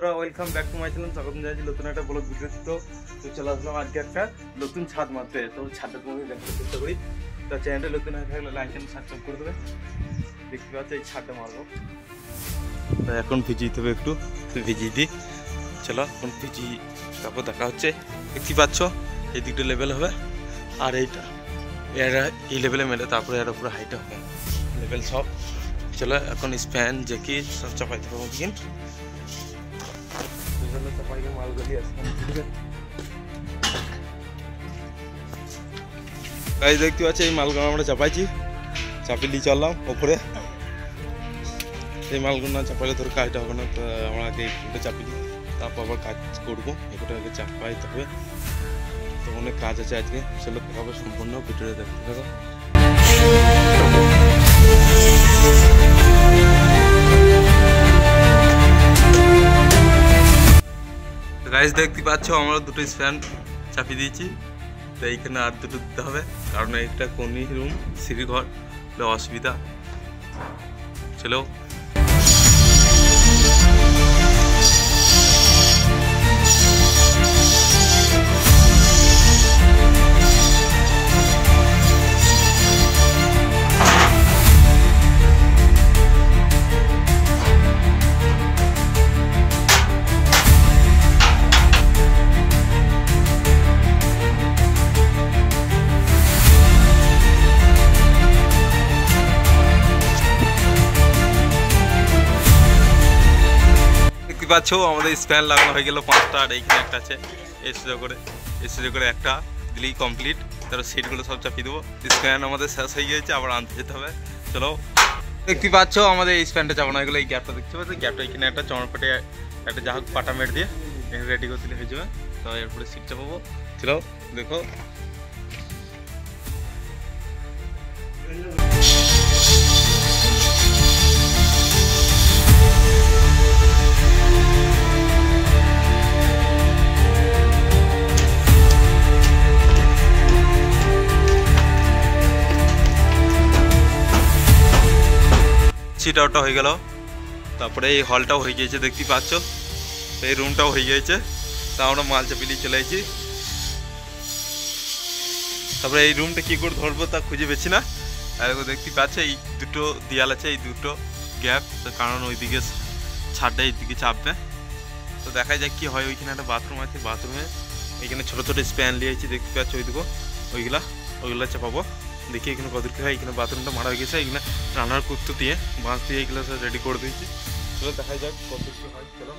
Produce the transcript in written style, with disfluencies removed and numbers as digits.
Welcome back to my channel. স্বাগত জানাচ্ছি নতুন একটা ব্লগ ভিডিও। তো চলে আসলাম আজকে একটা নতুন ছাদ মারতে। তো ছাদটা তোমাকে দেখার চেষ্টা করি। তো চ্যানেলটা নতুন হয়ে থাকলে লাইক এন্ড সাবস্ক্রাইব করে দেবে। দেখতে পাচ্ছ এই ছাদটা মারবো। তো এখন ভিজিয়ে দেবে একটু, ভিজিয়ে দিই। চলো এখন ভিজি, তারপর দেখা হচ্ছে। দেখতে পাচ্ছ এই দিকটা লেভেল হবে আর এইটা এরা এই লেভেলে মেলে, তারপরে এর উপরে হাইটটা হবে লেভেল সব। চলো এখন স্প্যান জ্যাকি সব চাপাইতে পারবো কিন্তু দেখতে পাচ্ছি এই মালগুলো আমরা চাপাইছি, চাপিয়ে দিয়ে চললাম ওপরে। এই মালগুলো না চাপাইলে তোর কাজটা হবে না, তো আমরা আগে একটু চাপিয়ে দিই, তারপর আবার কাজ করবো। এগুলো আগে চাপাইতে হবে, তো অনেক কাজ আছে আজকে। চলো দেখাবো সম্পূর্ণ ভিডিওটা দেখতে থাকো। গাইস দেখতে পাচ্ছ আমরা দুটো স্প্যান চাপিয়ে দিয়েছি। তো এইখানে আর দুটো দিতে হবে, কারণ এটা কোনি রুম সিঁড়ি ঘর, অসুবিধা। চলো পাচ্ছ আমাদের স্প্যান লাগানো হয়ে গেল 5টা, আর এইখানে একটা আছে। এসে করে একটা দিলেই কমপ্লিট। তার সিটগুলো সব চাপিয়ে দেবো। স্প্যান আমাদের শেষ হয়ে গিয়েছে, আবার আনতে যেতে হবে। চলো দেখতে পাচ্ছ আমাদের এই স্প্যানটা চাপানো হয়ে গেলো। এই গ্যাপটা দেখতে পাচ্ছ, গ্যাপটা এখানে একটা চমড় পেটে একটা যা হোক পাটা মেট দিয়ে এখানে রেডি করে দিলে হয়ে যাবে। তো এরপরে সিট চাপাবো। চলো দেখো সিট আউটটা হয়ে গেল। তারপরে এই হলটাও হয়ে গিয়েছে দেখতে পাচ্ছ, এই রুমটাও হয়ে গিয়েছে। তা আমরা মাল চাপিয়ে চলে এসেছি। তারপরে এই রুমটা কী করে ধরবো তা খুঁজে পেয়েছি না। আর দেখতে পাচ্ছ এই দুটো দেয়াল আছে, এই দুটো গ্যাপ, কারণ ওইদিকে ছাদটা এইদিকে চাপবে। তো দেখা যাক কী হয়। ওইখানে একটা বাথরুম আছে, বাথরুমে এখানে ছোটো ছোটো স্প্যান নিয়েছি দেখতে পাচ্ছ, ওইদিকে ওইগুলা চাপাবো। দেখি এখানে কত কি হয়। এখানে বাথরুমটা মারা হয়ে গেছে, এখানে রান্নার কুত্তো দিয়ে বাঁশ দিয়ে এগুলো সব রেডি করে দিয়েছি। চলো দেখা যাক কত কি হয়। চলো